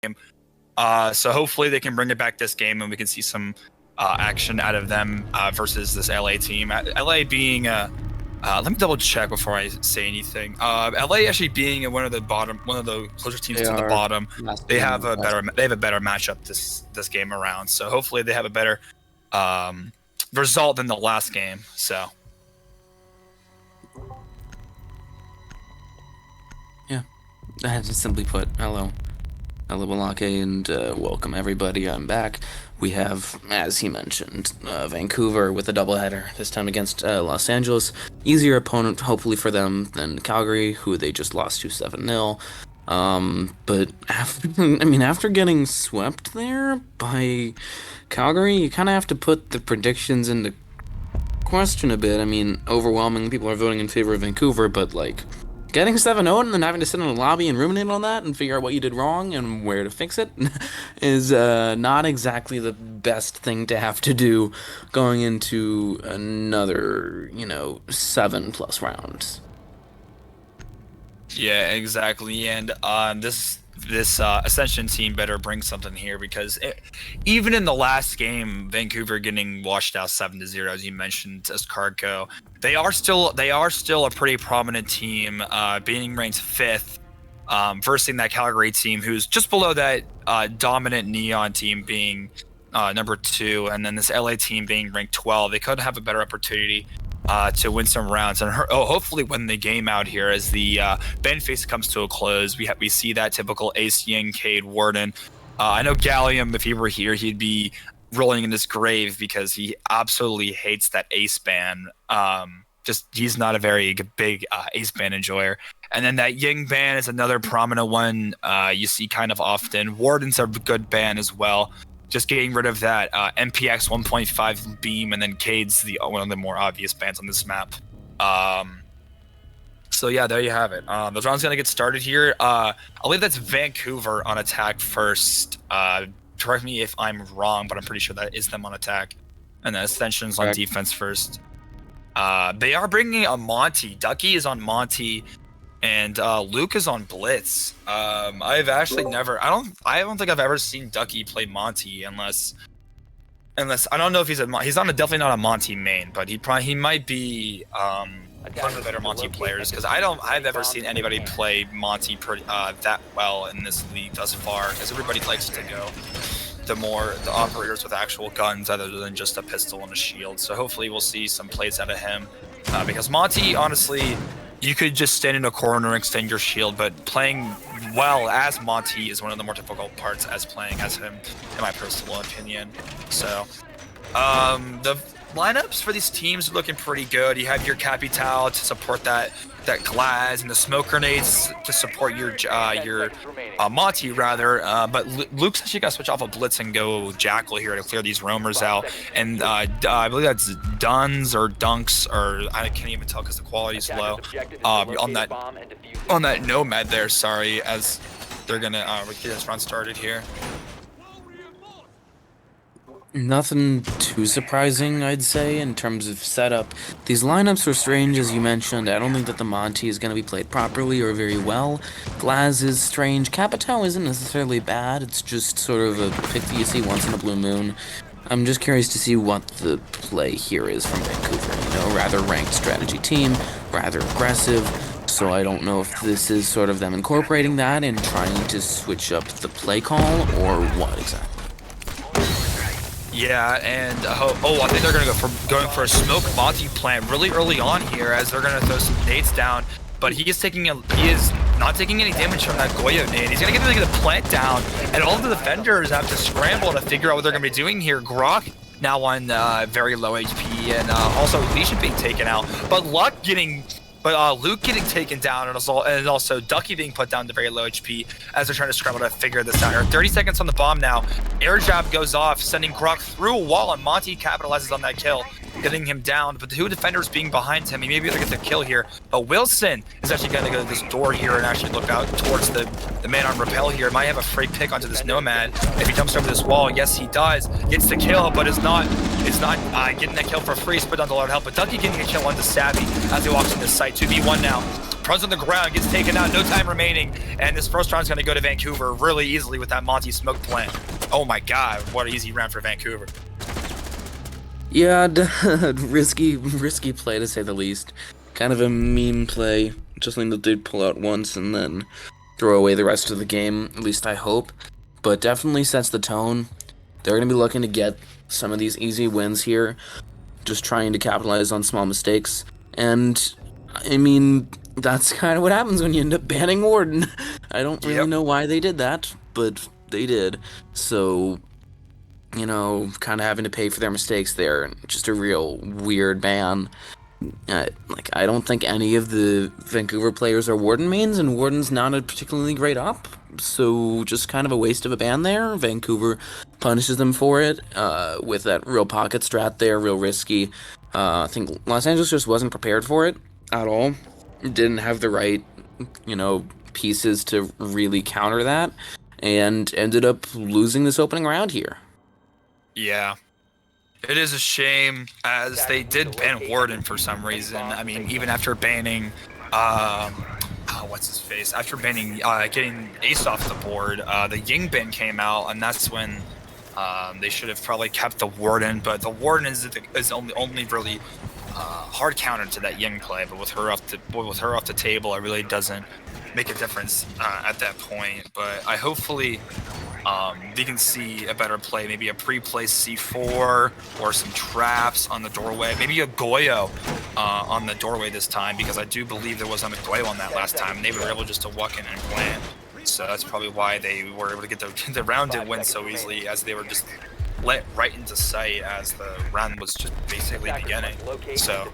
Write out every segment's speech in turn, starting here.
game. So hopefully they can bring it back this game and we can see some action out of them versus this LA team. LA being let me double check before I say anything. LA actually being one of the closer teams to the bottom. They have a better matchup this game around. So hopefully they have a better result than the last game. So yeah, just simply put, hello Balake, and welcome everybody. I'm back. We have, as he mentioned, Vancouver with a doubleheader, this time against Los Angeles. Easier opponent, hopefully, for them than Calgary, who they just lost to 7-0. But after getting swept there by Calgary, you kind of have to put the predictions into question a bit. I mean, overwhelming people are voting in favor of Vancouver, but like, getting 7-0 and then having to sit in a lobby and ruminate on that and figure out what you did wrong and where to fix it is not exactly the best thing to have to do going into another, 7+ rounds. Yeah, exactly. And this Ascension team better bring something here, because even in the last game, Vancouver getting washed out 7-0, as you mentioned, as Cardco, they are still a pretty prominent team, being ranked 5th, versing that Calgary team, who's just below that dominant Neon team being number 2, and then this LA team being ranked 12. They could have a better opportunity to win some rounds and hopefully win the game out here as the ban phase comes to a close. We see that typical Ace, Ying, Cade, Warden. I know Gallium, if he were here, he'd be rolling in his grave because he absolutely hates that Ace ban. He's not a very big Ace ban enjoyer. And then that Ying ban is another prominent one you see kind of often. Warden's a good ban as well. Just getting rid of that MPX 1.5 beam, and then Cade's one of the more obvious bans on this map. So yeah, there you have it. The round's gonna get started here. I believe that's Vancouver on attack first. Correct me if I'm wrong, but I'm pretty sure that is them on attack. And then Ascension's on defense first. They are bringing a Monty. Ducky is on Monty. And Luke is on Blitz. I've actually never. I don't think I've ever seen Ducky play Monty unless I don't know if he's definitely not a Monty main, but he might be one of the better Monty players, because I've never seen anybody play Monty that well in this league thus far, because everybody likes to go the operators with actual guns other than just a pistol and a shield. So hopefully we'll see some plays out of him, because Monty, honestly, you could just stand in a corner and extend your shield, but playing well as Monty is one of the more difficult parts as playing as him, in my personal opinion. So, the lineups for these teams are looking pretty good. You have your Capital to support that glass, and the smoke grenades to support your Monty rather. But Luke's actually got to switch off a Blitz and go Jackal here to clear these roamers out. And I believe that's Duns or Dunks, or I can't even tell because the quality is low. On that Nomad there, sorry, as they're gonna get this run started here. Nothing too surprising, I'd say, in terms of setup. These lineups are strange, as you mentioned. I don't think that the Monty is going to be played properly or very well. Glaz is strange. Capital isn't necessarily bad. It's just sort of a pick that you see once in a blue moon. I'm just curious to see what the play here is from Vancouver. Rather ranked strategy team, rather aggressive. So I don't know if this is sort of them incorporating that and trying to switch up the play call, or what exactly. Yeah, and I think they're going for a smoke Monty plant really early on here, as they're gonna throw some nades down. But he is not taking any damage from that Goyo nade. He's gonna get the plant down, and all of the defenders have to scramble to figure out what they're gonna be doing here. Grok now on very low HP, and also Legion being taken out, but Luke getting taken down, and also Ducky being put down to very low HP as they're trying to scramble to figure this out here. 30 seconds on the bomb now. Air jab goes off, sending Grok through a wall, and Monty capitalizes on that kill. getting him down. But the 2 defenders being behind him, he may be able to get the kill here. But Wilson is actually going to go to this door here and actually look out towards the man on rappel here. Might have a free pick onto this Nomad if he jumps over this wall. Yes, he does. Gets the kill, but is not getting that kill for free. Split on the loud help. But Ducky getting a kill onto Savvy as he walks into sight. 2v1 now. Runs on the ground, gets taken out, no time remaining, and this first round's going to go to Vancouver really easily with that Monty smoke plant. Oh my god, what an easy round for Vancouver. Yeah, risky play to say the least. Kind of a meme play, just something that they'd pull out once and then throw away the rest of the game, at least I hope. But definitely sets the tone. They're going to be looking to get some of these easy wins here, just trying to capitalize on small mistakes. And, I mean, that's kind of what happens when you end up banning Warden. I don't really know why they did that, but they did. So, you know, kind of having to pay for their mistakes there. Just a real weird ban. Like, I don't think any of the Vancouver players are Warden mains, and Warden's not a particularly great op. So, just kind of a waste of a ban there. Vancouver punishes them for it with that real pocket strat there, real risky. I think Los Angeles just wasn't prepared for it at all. Didn't have the right, you know, pieces to really counter that, and ended up losing this opening round here. Yeah. It is a shame, as they did ban Warden for some reason. I mean, even after banning, what's his face? After banning, getting Ace off the board, the Ying ban came out, and that's when they should have probably kept the Warden. But the Warden is only really hard counter to that Ying play. But with her off the table, it really doesn't make a difference at that point. But hopefully. We can see a better play, maybe a pre-placed C4 or some traps on the doorway, maybe a Goyo on the doorway this time, because I do believe there was a Goyo on that last time, and they were able just to walk in and plant. So that's probably why they were able to get the round and win so easily, as they were just let right into sight as the round was just basically beginning. So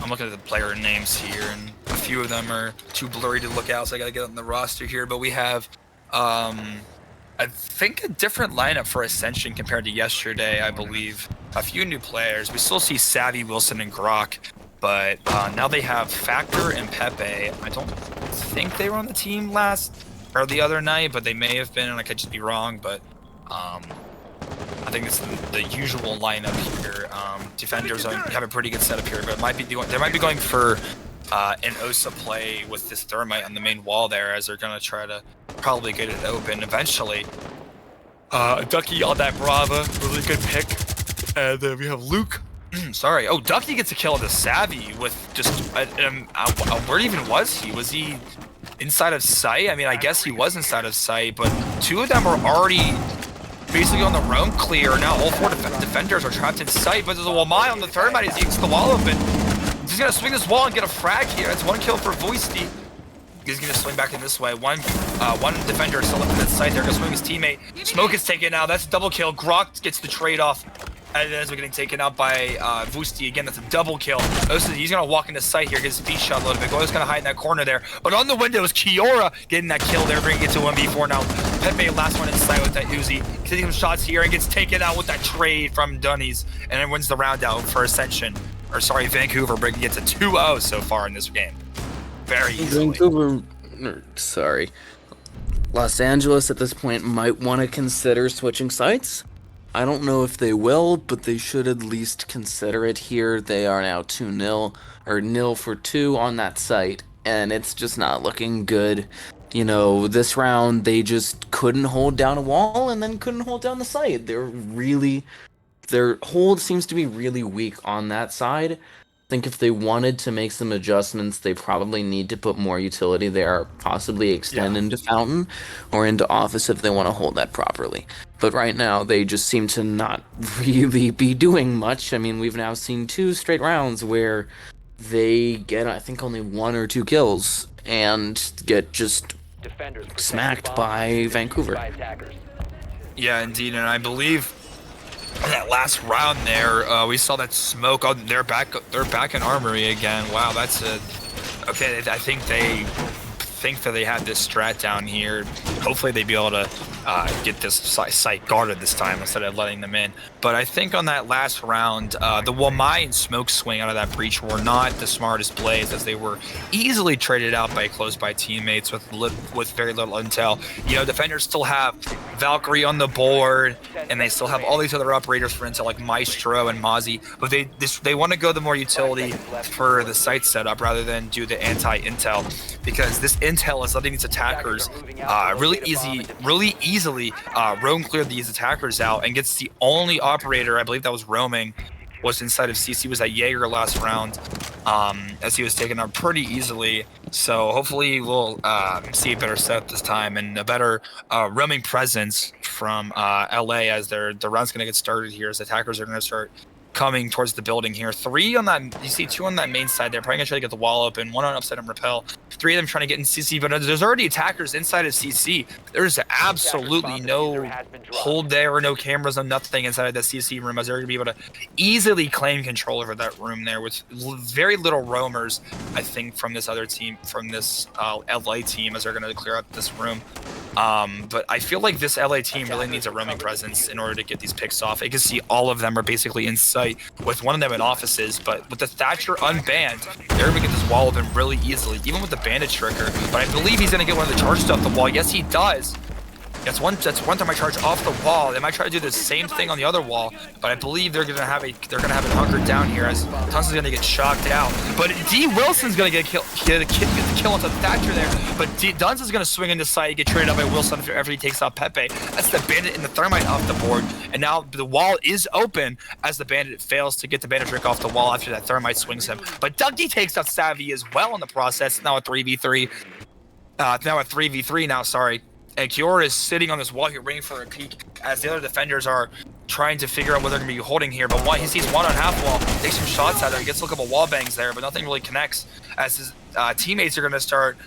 I'm looking at the player names here, and a few of them are too blurry to look out, so I gotta get on the roster here. But we have, I think, a different lineup for Ascension compared to yesterday, I believe. A few new players. We still see Savvy, Wilson, and Grok, but now they have Factor and Pepe. I don't think they were on the team the other night, but they may have been, and I could just be wrong, but I think it's the usual lineup here. Defenders have a pretty good setup here, but they might be going for an Osa play with this Thermite on the main wall there, as they're going to try to probably get it open eventually. Ducky on that Brava, really good pick. And then we have Luke. Sorry. Oh, Ducky gets a kill on the Savvy with just, where even was he? Was he inside of sight? I mean, I guess he was inside of sight, but 2 of them are already basically on the roam clear. Now all 4 defenders are trapped in sight, but there's a Wamai on the Thermite as he gets the wall open. He's gonna swing this wall and get a frag here. That's 1 kill for Voisty. He's gonna swing back in this way. One defender is still left in that sight. They're gonna swing his teammate. Smoke is taken out. That's a double kill. Grok gets the trade off. And as we're getting taken out by Voisty again, that's a double kill. He's gonna walk into sight here, get his feet shot a little bit. Goyo's gonna hide in that corner there. But on the window is Kiora getting that kill there, bringing it to 1v4 now. Pepe last one in sight with that Uzi. Taking some shots here and gets taken out with that trade from Dunnies. And then wins the round out for Ascension. Or sorry, Vancouver, bringing it to 2-0 so far in this game. Very easily. Los Angeles at this point might want to consider switching sites. I don't know if they will, but they should at least consider it here. They are now 2-0, or 0-for-2 on that site, and it's just not looking good. You know, this round, they just couldn't hold down a wall, and then couldn't hold down the site. Their hold seems to be really weak on that side. I think if they wanted to make some adjustments, they probably need to put more utility there, possibly extend into Fountain or into Office if they want to hold that properly. But right now, they just seem to not really be doing much. I mean, we've now seen 2 straight rounds where they get, I think, only 1 or 2 kills and get just smacked by Vancouver. Yeah, indeed, and I believe in that last round there, we saw that smoke. Oh, they're back in Armory again. Wow, that's okay. I think they think that they have this strat down here. Hopefully they'd be able to get this site guarded this time instead of letting them in. But I think on that last round, the Wamai and Smoke Swing out of that breach were not the smartest plays, as they were easily traded out by close-by teammates with very little intel. You know, defenders still have Valkyrie on the board, and they still have all these other operators for intel like Maestro and Mozzie, but they want to go the more utility for the site setup rather than do the anti-intel, because this intel is letting these attackers really easily roam clear these attackers out, and gets the only operator, I believe that was roaming, was inside of CC, was that Jaeger last round, as he was taken out pretty easily. So hopefully we'll see a better setup this time and a better roaming presence from LA as the round's going to get started here, as attackers are going to start coming towards the building here. 3 on that, you see 2 on that main side there, probably gonna try to get the wall open, 1 on upside and repel, 3 of them trying to get in CC, but there's already attackers inside of CC. There's absolutely no hold there, or no cameras, no nothing inside of the CC room, as they're gonna be able to easily claim control over that room there with very little roamers, I think, from this other team, from this LA team, as they're gonna clear out this room. But I feel like this LA team really needs a roaming presence in order to get these picks off. You can see all of them are basically inside, with one of them in offices, but with the Thatcher unbanned, they're going to get this wall open really easily, even with the bandage trigger. But I believe he's going to get one of the charges off the wall. Yes, he does. That's one time I charge off the wall. They might try to do the same thing on the other wall, but I believe they're gonna have it hunkered down here, as Tons is gonna get shocked out. But D Wilson's gonna get the kill onto Thatcher there. But Duns is gonna swing into sight, get traded up by Wilson after he takes out Pepe. That's the bandit and the thermite off the board, and now the wall is open as the bandit fails to get the bandit trick off the wall after that thermite swings him. But Dougie takes out Savvy as well in the process. Now a 3v3. Now a 3v3 now. Sorry. And Kiora is sitting on this wall here waiting for a peek, as the other defenders are trying to figure out what they're going to be holding here. But he sees 1 on half wall, takes some shots at him, gets a couple wall bangs there, but nothing really connects, as his teammates are going to start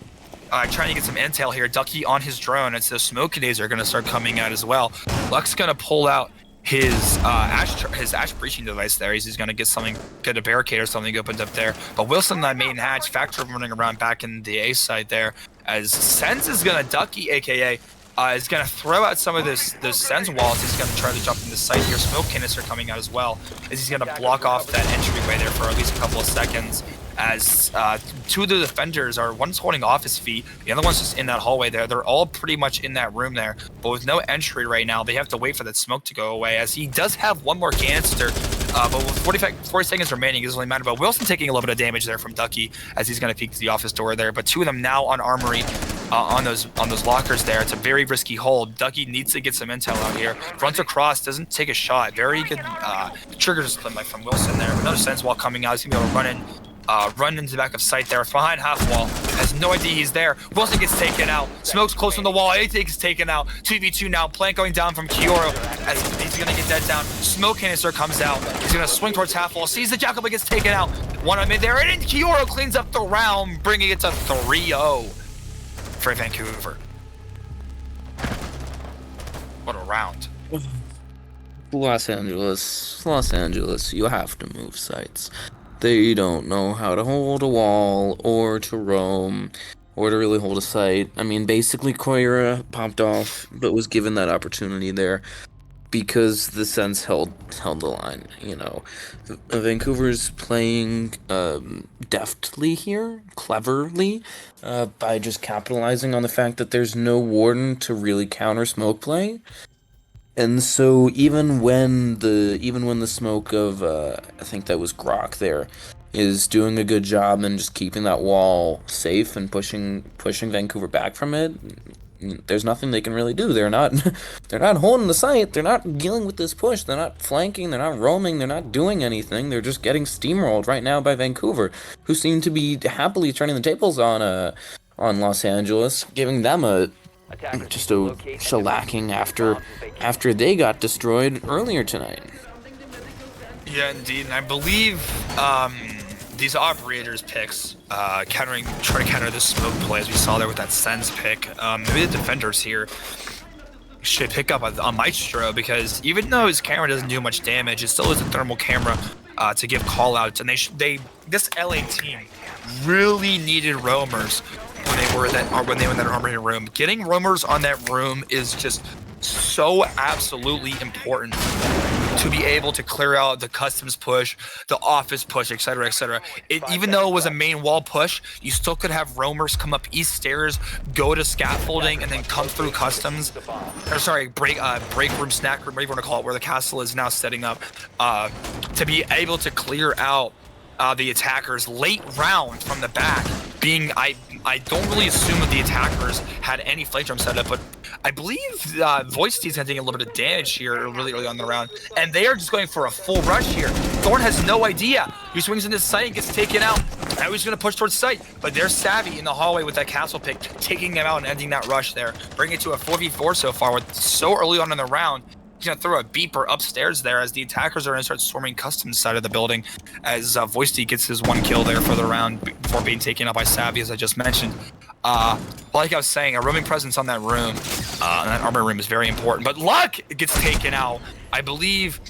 trying to get some intel here. Ducky on his drone, and so smoke grenades are going to start coming out as well. Luck's going to pull out his ash breaching device there. He's going to get a barricade or something opened up there. But Wilson on that main hatch, Factor running around back in the A side there, as Sense is going to Ducky, aka is going to throw out some of those Sense walls. He's going to try to jump in the site here. Smoke canister coming out as well, as he's going to block off that entryway there for at least a couple of seconds, as 2 of the defenders one's holding off his feet, the other one's just in that hallway there. They're all pretty much in that room there, but with no entry right now, they have to wait for that smoke to go away, as he does have 1 more canister, but with 40 seconds remaining, it doesn't really matter. But Wilson taking a little bit of damage there from Ducky, as he's going to peek to the office door there, but 2 of them now on armory, on those lockers there. It's a very risky hold. Ducky needs to get some intel out here. Runs across, doesn't take a shot. Very good trigger discipline from Wilson there. Another Sense wall coming out. He's going to be able to run into the back of sight there, behind half wall, has no idea he's there. Wilson gets taken out. Smoke's close on the wall. A gets taken out. 2v2 now. Plank going down from Kioro, as he's gonna get that down. Smoke canister comes out. He's gonna swing towards half wall. Sees the Jackal, but gets taken out. 1 on mid there, and Kioro cleans up the round, bringing it to 3-0 for Vancouver. What a round. Los Angeles, you have to move sites. They don't know how to hold a wall, or to roam, or to really hold a site. I mean, basically, Koira popped off, but was given that opportunity there because the Sense held the line, you know. Vancouver's playing deftly here, cleverly, by just capitalizing on the fact that there's no Warden to really counter smoke play. And so even when the smoke of I think that was Grok there is doing a good job and just keeping that wall safe and pushing Vancouver back from it, there's nothing they can really do. They're not holding the site. They're not dealing with this push. They're not flanking. They're not roaming. They're not doing anything. They're just getting steamrolled right now by Vancouver, who seem to be happily turning the tables on Los Angeles, giving them just a shellacking after they got destroyed earlier tonight. Yeah, indeed, and I believe these operators picks try to counter the smoke play, as we saw there with that Sense pick. Maybe the defenders here should pick up on Maestro, because even though his camera doesn't do much damage, it still is a thermal camera to give call outs, and this LA team really needed roamers when they when they were in that armory room. Getting roamers on that room is just so absolutely important to be able to clear out the customs push, the office push, etc., etc. Even though it was a main wall push, you still could have roamers come up east stairs, go to scaffolding, and then come through customs. Or sorry, break room, snack room, whatever you want to call it, where the castle is now setting up, to be able to clear out the attackers late round from the back. I don't really assume that the attackers had any flame drum set up, but I believe Voice T's getting a little bit of damage here really early on the round, and they are just going for a full rush here. Thorn has no idea. He swings into sight and gets taken out. Now he's going to push towards sight, but they're savvy in the hallway with that castle pick, taking them out and ending that rush there, bringing it to a 4v4 so far. With so early on in the round, he's going to throw a beeper upstairs there as the attackers are going to start storming customs side of the building, as Voice T gets his 1 kill there for the round before being taken out by Savvy, as I just mentioned. Like I was saying, a roaming presence on that room, and that armor room is very important. But Luck gets taken out, I believe,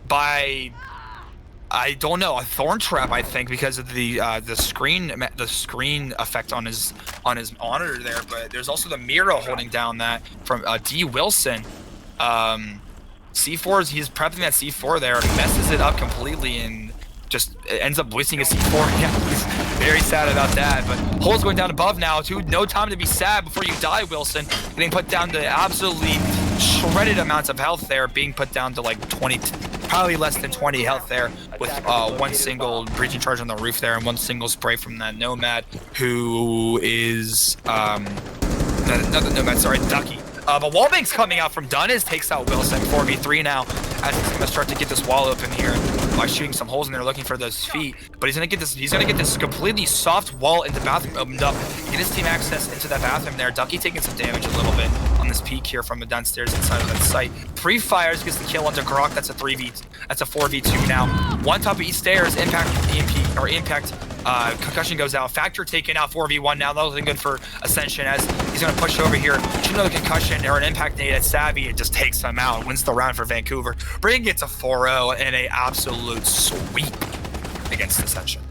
by, I don't know, a thorn trap, I think, because of the screen effect on his monitor there. But there's also the Mira holding down that from D Wilson. C4's, he's prepping that C4 there, messes it up completely, and just ends up wasting a C4. Yeah, he's very sad about that. But hole's going down above now, too. No time to be sad before you die, Wilson. Getting put down to absolutely shredded amounts of health there, being put down to like 20, probably less than 20 health there, with 1 single breaching charge on the roof there, and 1 single spray from that Nomad, who is another Nomad, sorry, Ducky. But Wallbank's coming out from Dunnes, takes out Wilson 4v3 now, as he's gonna start to get this wall open here by shooting some holes in there, looking for those feet. But he's gonna get this completely soft wall in the bathroom opened up, get his team access into that bathroom there. Ducky taking some damage a little bit on this peak here from the downstairs inside of that site. 3 fires, gets the kill onto Grok. That's a 4v2 now. 1 top of east stairs, impact EMP or impact. Concussion goes out. Factor taken out 4v1 now. That wasn't good for Ascension, as he's going to push over here. Shoot another concussion or an impact nade at Savvy. It just takes him out. Wins the round for Vancouver. Bringing it to 4-0 and a absolute sweep against Ascension.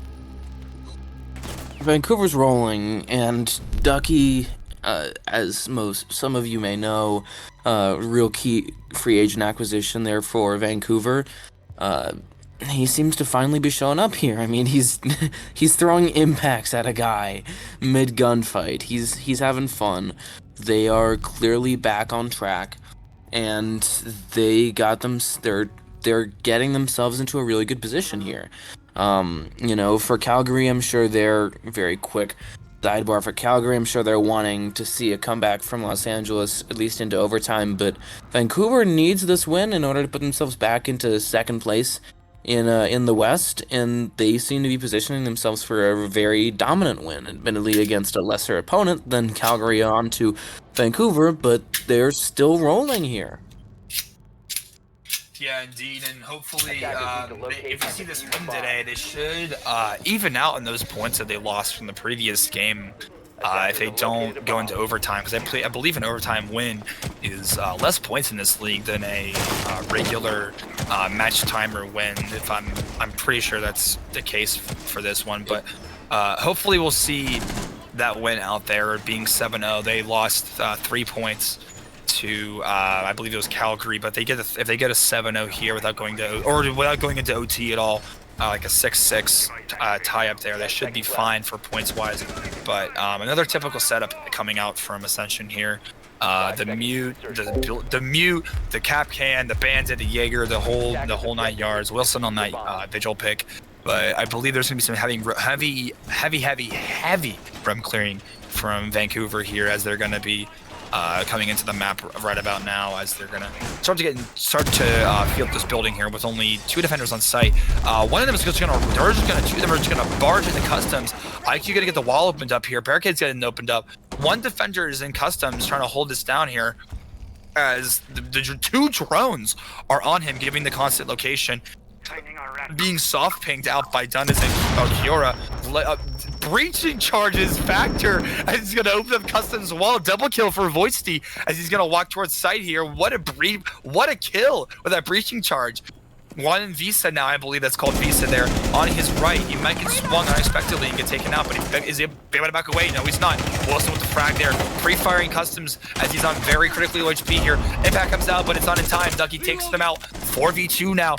Vancouver's rolling, and Ducky, as some of you may know, real key free agent acquisition there for Vancouver. He seems to finally be showing up here. I mean, he's throwing impacts at a guy mid gunfight. He's having fun. They are clearly back on track, and they're getting themselves into a really good position here. For Calgary, I'm sure they're very quick. Sidebar for Calgary, I'm sure they're wanting to see a comeback from Los Angeles, at least into overtime, but Vancouver needs this win in order to put themselves back into second place in the West, and they seem to be positioning themselves for a very dominant win, admittedly against a lesser opponent than Calgary on to Vancouver, but they're still rolling here. Yeah, indeed, and hopefully, if you see this win today, they should even out in those points that they lost from the previous game. If they don't go into overtime, because I believe an overtime win is less points in this league than a regular match timer win. If I'm pretty sure that's the case for this one, but hopefully we'll see that win out there being 7-0. They lost 3 points to I believe it was Calgary, but if they get a 7-0 here without going into OT at all. Like a 6-6 tie up there, they should be fine for points wise. But another typical setup coming out from Ascension here. The mute, the cap can, the bandit, the Jaeger, the whole 9 yards. Wilson on that vigil pick. But I believe there's gonna be some heavy rem clearing from Vancouver here, as they're gonna be coming into the map right about now, as they're gonna start to field this building here with only 2 defenders on site. One of them is just gonna barge into customs. IQ gonna get the wall opened up here. Barricade's getting opened up. 1 defender is in customs trying to hold this down here, as the 2 drones are on him, giving the constant location. Being soft pinged out by Dundas and Kiora. Breaching charges Factor, as he's gonna open up Customs wall. Double kill for Voidsty, as he's gonna walk towards site here. What a kill with that breaching charge. One Visa now, I believe that's called Visa there, on his right. He might get swung unexpectedly and get taken out, but is he able to back away? No, he's not. Wilson with the frag there. Pre-firing Customs as he's on very critically low HP here. Impact comes out, but it's not in time. Ducky takes them out. 4v2 now.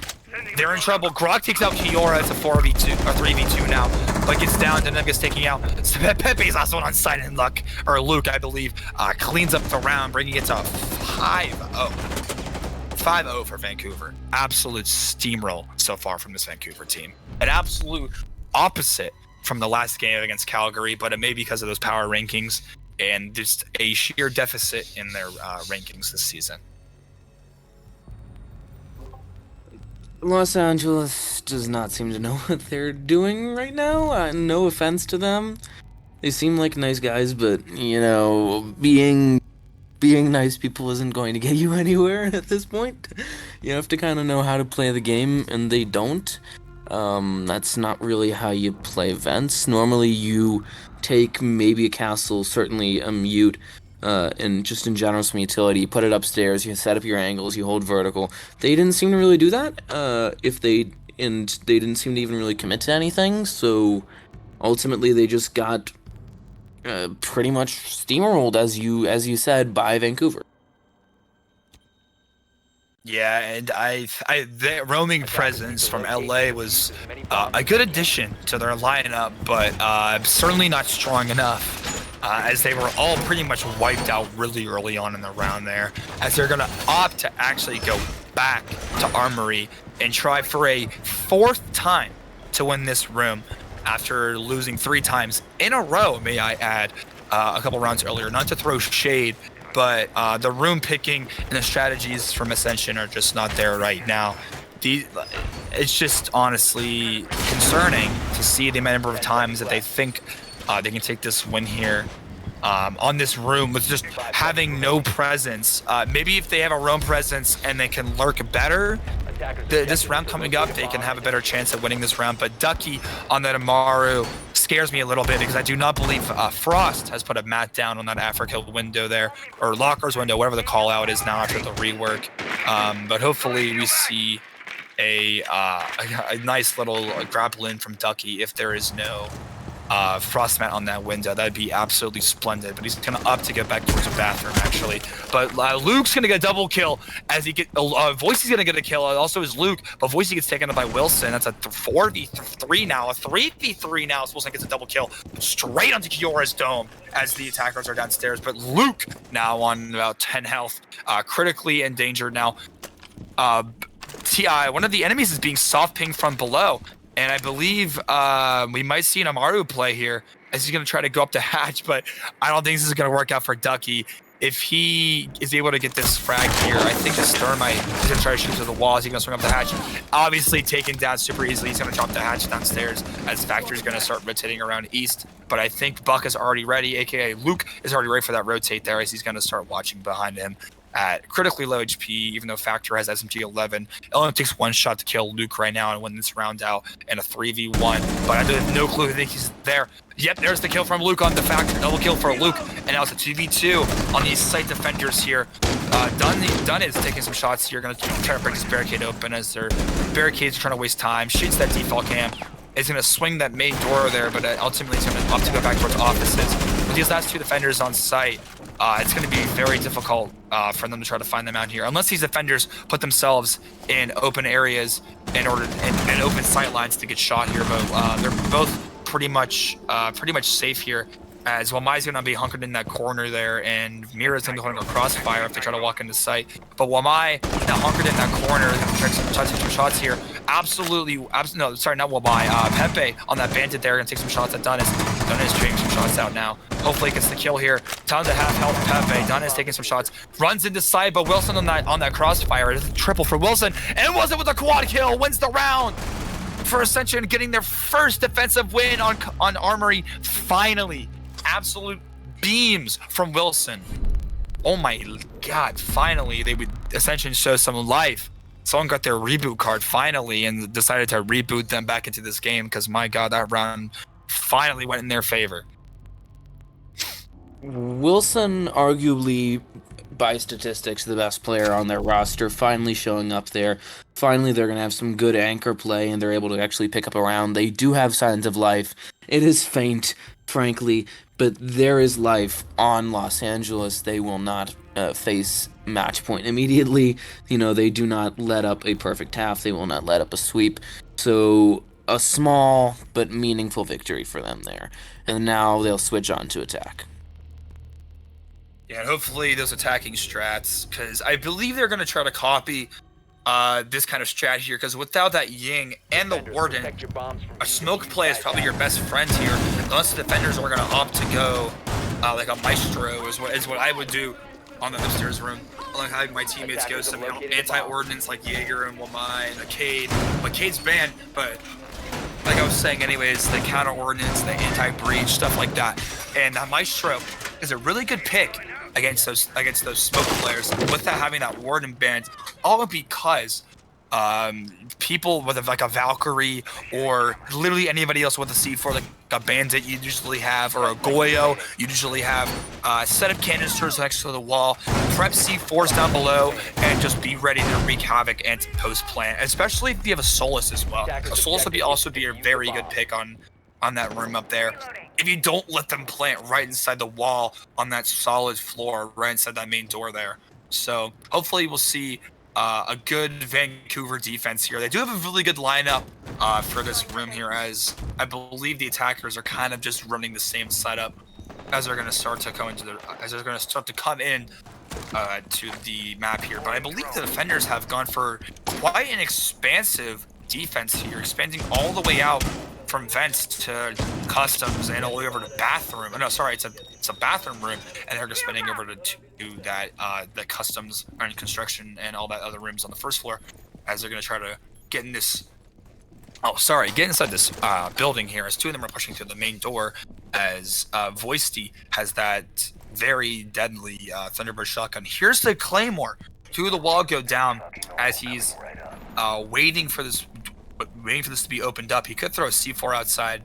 They're in trouble. Grog takes out Kiora. It's a 4v2 or 3v2 now, but gets down. Denem gets taken out. Pepe's also on site, and Luke, I believe, cleans up the round, bringing it to 5-0. 5-0 for Vancouver. Absolute steamroll so far from this Vancouver team. An absolute opposite from the last game against Calgary, but it may be because of those power rankings and just a sheer deficit in their rankings this season. Los Angeles does not seem to know what they're doing right now. No offense to them. They seem like nice guys, but, you know, being nice people isn't going to get you anywhere at this point. You have to kind of know how to play the game, and they don't. That's not really how you play events. Normally you take maybe a castle, certainly a mute, and just in general some utility, you put it upstairs, you set up your angles, you hold vertical. They didn't seem to really do that, they didn't seem to even really commit to anything, so ultimately they just got pretty much steamrolled, as you said, by Vancouver. Yeah, and the roaming presence from LA was a good addition to their lineup, but certainly not strong enough, as they were all pretty much wiped out really early on in the round there, as they're going to opt to actually go back to Armory and try for a 4th time to win this room after losing 3 times in a row, may I add, a couple rounds earlier. Not to throw shade, but the room picking and the strategies from Ascension are just not there right now. It's just honestly concerning to see the number of times that they think they can take this win here on this room with just having no presence. Maybe if they have a roam presence and they can lurk better, this round coming up, they can have a better chance at winning this round. But Ducky on that Amaru scares me a little bit, because I do not believe Frost has put a mat down on that Africa window there, or Locker's window, whatever the call out is now after the rework. But hopefully we see a nice little grapple in from Ducky if there is no Frost mat on that window. That'd be absolutely splendid, but he's gonna up to get back towards the bathroom actually. But Luke's gonna get a double kill as he get Voicey's gonna get a kill, also is Luke, but Voicey gets taken up by Wilson. That's a 4v3 now, a 3v3 now. So Wilson gets a double kill straight onto Kiora's dome as the attackers are downstairs, but Luke now on about 10 health, critically endangered now. TI, one of the enemies is being soft pinged from below, and I believe we might see an Amaru play here as he's going to try to go up the hatch, but I don't think this is going to work out for Ducky. If he is able to get this frag here, I think the Thermite is going to try to shoot through the walls. He's going to swing up the hatch. Obviously taken down super easily. He's going to drop the hatch downstairs as Factory's going to start rotating around east. But I think Buck is already ready, a.k.a. Luke is already ready for that rotate there, as he's going to start watching behind him at critically low HP, even though Factor has SMG 11. It only takes 1 shot to kill Luke right now and win this round out in a 3v1. But I have no clue who think he's there. Yep, there's the kill from Luke on the Factor. Double kill for Luke. And now it's a 2v2 on these site defenders here. Dunn is taking some shots here. Going to try to break this barricade open as their barricades are trying to waste time. Shoots that default cam. Is going to swing that main door there, but ultimately it's going to up to go back towards offices. With these last 2 defenders on site, it's going to be very difficult for them to try to find them out here, unless these defenders put themselves in open areas in order and open sight lines to get shot here. But they're both pretty much safe here, as Wamai's going to be hunkered in that corner there, and Mira's going to be holding a crossfire if they try to walk into sight. But Wamai now hunkered in that corner, trying to take some shots here. No, sorry, not Wamai. Pepe on that bandit there, going to take some shots at Dunnis. Dunnis taking some shots out now. Hopefully he gets the kill here. Down to half health Pepe. Dunnis taking some shots. Runs into side, but Wilson on that crossfire. It's a triple for Wilson. And Wilson with a quad kill wins the round for Ascension, getting their first defensive win on Armory. Finally. Absolute beams from Wilson. Oh my god, finally they would Ascension show some life. Someone got their reboot card finally and decided to reboot them back into this game, because my god, that round finally went in their favor. Wilson, arguably by statistics the best player on their roster, finally showing up there. Finally, they're going to have some good anchor play, and they're able to actually pick up a round. They do have signs of life. It is faint, frankly, but there is life on Los Angeles. They will not face match point immediately. You know, they do not let up a perfect half. They will not let up a sweep. So, a small but meaningful victory for them there. And now they'll switch on to attack. Yeah, and hopefully those attacking strats, because I believe they're going to try to copy this kind of strat here, because without that Ying and the Warden, a smoke play is probably your best friend here, unless the defenders are going to opt to go like a Maestro is what I would do on the upstairs room. I like having my teammates go some anti-ordnance like Jaeger and Wamai and Cade. But Cade's banned, but like I was saying anyways, the counter-ordnance, the anti-breach, stuff like that. And that Maestro is a really good pick against those smoke players without having that Warden banned, all because people with like a Valkyrie or literally anybody else with a C4, like a Bandit you usually have, or a Goyo you usually have, set up canisters next to the wall, prep C4s down below, and just be ready to wreak havoc and post plant, especially if you have a Solus as well. A Solus would also be a very good pick on that room up there. If you don't let them plant right inside the wall on that solid floor, right inside that main door there. So hopefully we'll see a good Vancouver defense here. They do have a really good lineup for this room here, as I believe the attackers are kind of just running the same setup as they're going to start to come into come in to the map here. But I believe the defenders have gone for quite an expansive defense here, expanding all the way out from vents to customs and all the way over to bathroom. Oh, no, sorry, it's a bathroom room, and they're just spinning over to that the customs and construction and all that other rooms on the first floor, as they're gonna try to get in this. Oh, sorry, get inside this building here. As two of them are pushing through the main door, as Voisty has that very deadly Thunderbird shotgun. Here's the Claymore to the wall go down as he's waiting for this to be opened up. He could throw a C4 outside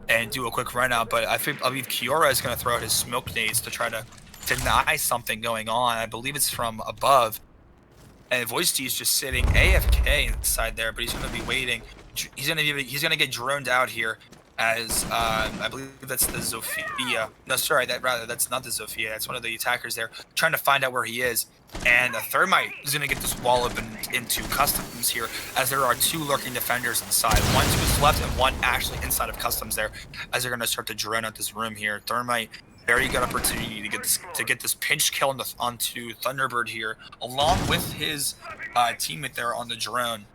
and do a quick run out, but I believe Kiora is going to throw out his smoke nades to try to deny something going on. I believe it's from above. And Voisty is just sitting AFK inside there, but he's going to be waiting. He's going to get droned out here, as I believe that's the Zofia. No, sorry, that's not the Zofia. It's one of the attackers there trying to find out where he is. And the Thermite is going to get this wall open into customs here, as there are two lurking defenders inside. One to his left and one actually inside of customs there, as they're going to start to drone out this room here. Thermite, very good opportunity to get this pinch kill onto Thunderbird here, along with his teammate there on the drone,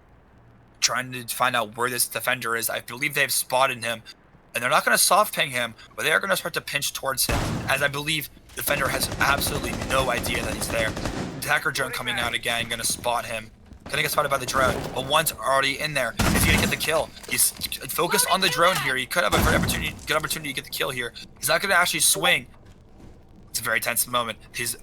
trying to find out where this defender is. I believe they've spotted him, and they're not going to soft ping him, but they are going to start to pinch towards him, as I believe the defender has absolutely no idea that he's there. Attacker drone coming out again, going to spot him. Gonna get spotted by the drone, but one's already in there. Is he gonna get the kill? He's focused on the drone here. He could have a good opportunity to get the kill here. He's not gonna actually swing. It's a very tense moment. He's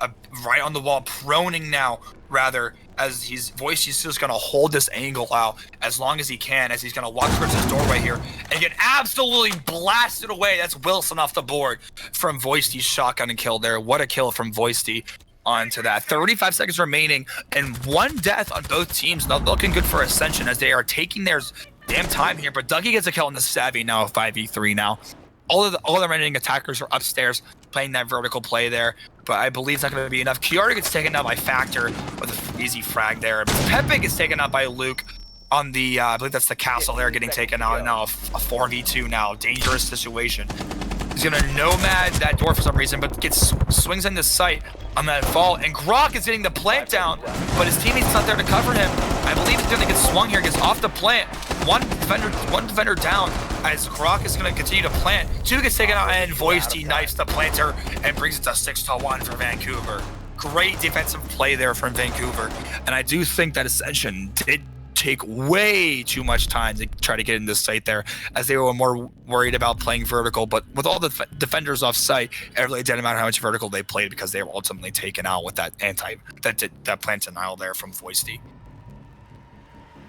right on the wall, proning now, rather, as he's just gonna hold this angle out as long as he can, as he's gonna walk towards his doorway here and get absolutely blasted away. That's Wilson off the board from Voisty's shotgun and kill there. What a kill from Voisty onto that. 35 seconds remaining and one death on both teams. Not looking good for Ascension, as they are taking their damn time here. But Dougie gets a kill on the Savvy now, 5v3 now. All the remaining attackers are upstairs playing that vertical play there, but I believe it's not going to be enough. Kiara gets taken out by Factor with an easy frag there. But Pepe gets taken out by Luke on the, I believe that's the castle there, getting taken out. And now a 4v2 now. Dangerous situation. He's going to nomad that door for some reason, but swings into sight on that fall. And Grok is getting the plant down, but his teammate's not there to cover him. I believe he's going to get swung here, gets off the plant. One defender down, as Grok is going to continue to plant. Two gets taken out, and Voisty knifes the planter and brings it to 6-1 for Vancouver. Great defensive play there from Vancouver. And I do think that Ascension did take way too much time to try to get in this site there, as they were more worried about playing vertical. But with all the defenders off site, it really didn't matter how much vertical they played, because they were ultimately taken out with that plant denial there from Voisty.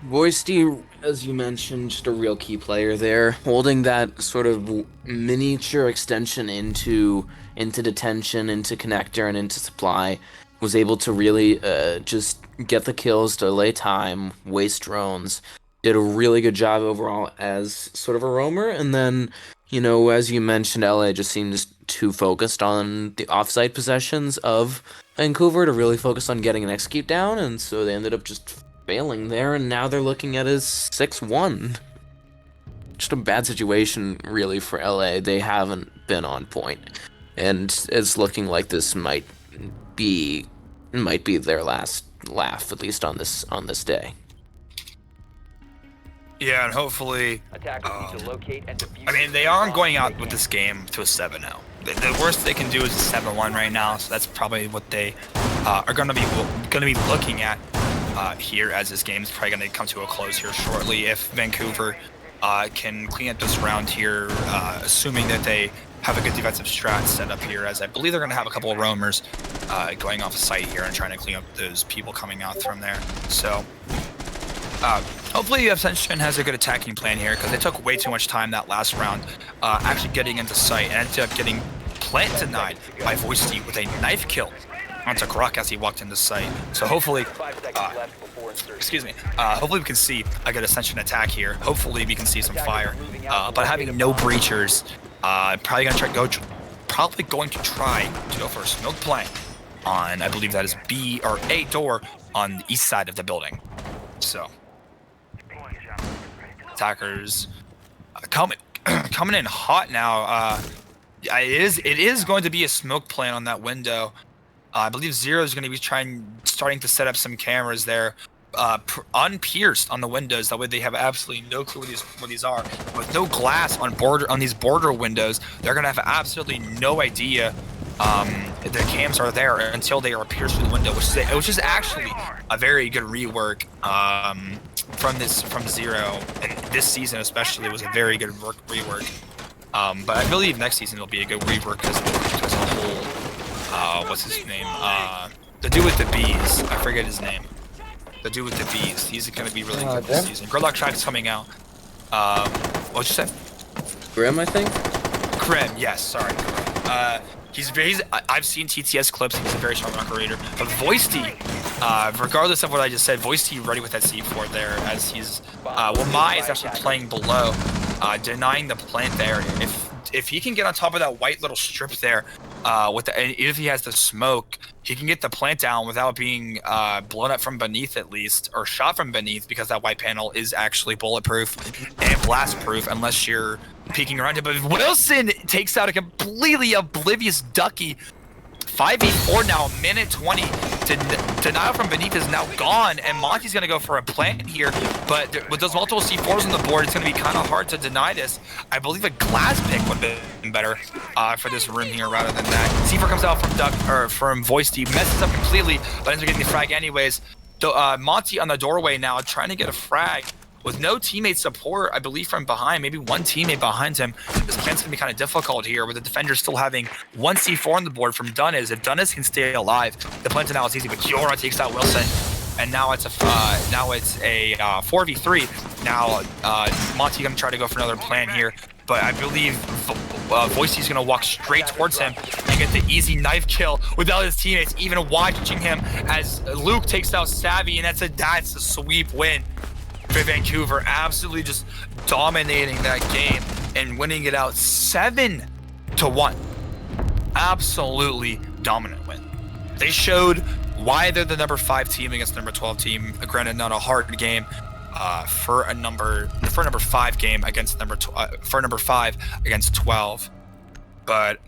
Voisty, as you mentioned, just a real key player there, holding that sort of miniature extension into detention, into connector, and into supply. Was able to really just get the kills, delay time, waste drones. Did a really good job overall as sort of a roamer. And then, as you mentioned, LA just seems too focused on the offsite possessions of Vancouver to really focus on getting an execute down. And so they ended up just failing there. And now they're looking at a 6-1. Just a bad situation, really, for LA. They haven't been on point. And it's looking like this might be their last laugh, at least on this day. Yeah, and hopefully, I mean, they aren't going out with this game to a 7-0. The worst they can do is a 7-1 right now, so that's probably what they are going to be looking at here, as this game is probably going to come to a close here shortly. If Vancouver can clean up this round here, assuming that they have a good defensive strat set up here, as I believe they're going to have a couple of roamers going off site here and trying to clean up those people coming out from there. So hopefully Ascension has a good attacking plan here, because they took way too much time that last round actually getting into site, and ended up getting plant denied by Voicey with a knife kill onto Grok as he walked into site. So hopefully, hopefully we can see a good Ascension attack here. Hopefully we can see some fire, but having no breachers, probably going to try to go for a smoke plant on, I believe that is B or A door on the east side of the building. So attackers coming in hot now. It is going to be a smoke plant on that window. I believe Zero is going to be starting to set up some cameras there, unpierced on the windows. That way they have absolutely no clue what these are. With no glass on these border windows, they're going to have absolutely no idea the cams are there until they are pierced through the window, which is actually a very good rework from Zero, and this season especially was a very good rework. But I believe next season will be a good rework because the whole what's his name? The dude with the bees. I forget his name. The dude with the bees. He's going to be really good this season. Gridlock Tribe is coming out. What'd you say? Grim, I think. Grim, yes. Sorry. I've seen TTS clips. He's a very strong operator. But Voicey, regardless of what I just said, Voicey ready with that C4 there, as he's Mai is actually playing below, denying the plant there. If he can get on top of that white little strip there, if he has the smoke, he can get the plant down without being blown up from beneath, at least, or shot from beneath, because that white panel is actually bulletproof and blast proof unless you're peeking around it. But Wilson takes out a completely oblivious Ducky. 5v4 now, a minute 20. Denial from beneath is now gone, and Monty's going to go for a plant here, but with those multiple C4s on the board, it's going to be kind of hard to deny this. I believe a glass pick would have been better for this room here rather than that. C4 comes out from Voicey, messes up completely, but ends up getting the frag anyways. Monty on the doorway now, trying to get a frag. With no teammate support, I believe, from behind, maybe one teammate behind him, this plant's going to be kind of difficult here, with the defender still having one C4 on the board from Dunnes. If Dunnes can stay alive, the plant now is easy, but Kiora takes out Wilson, and now it's a 4v3. Now, Monty going to try to go for another plant here, but I believe Voicey's going to walk straight towards him and get the easy knife kill without his teammates even watching him, as Luke takes out Savvy, and that's a sweep win for Vancouver, absolutely just dominating that game and winning it out 7-1. Absolutely dominant win. They showed why they're the number 5 team against the number 12 team. Granted, not a hard game for number 5 game against number 5 against 12, but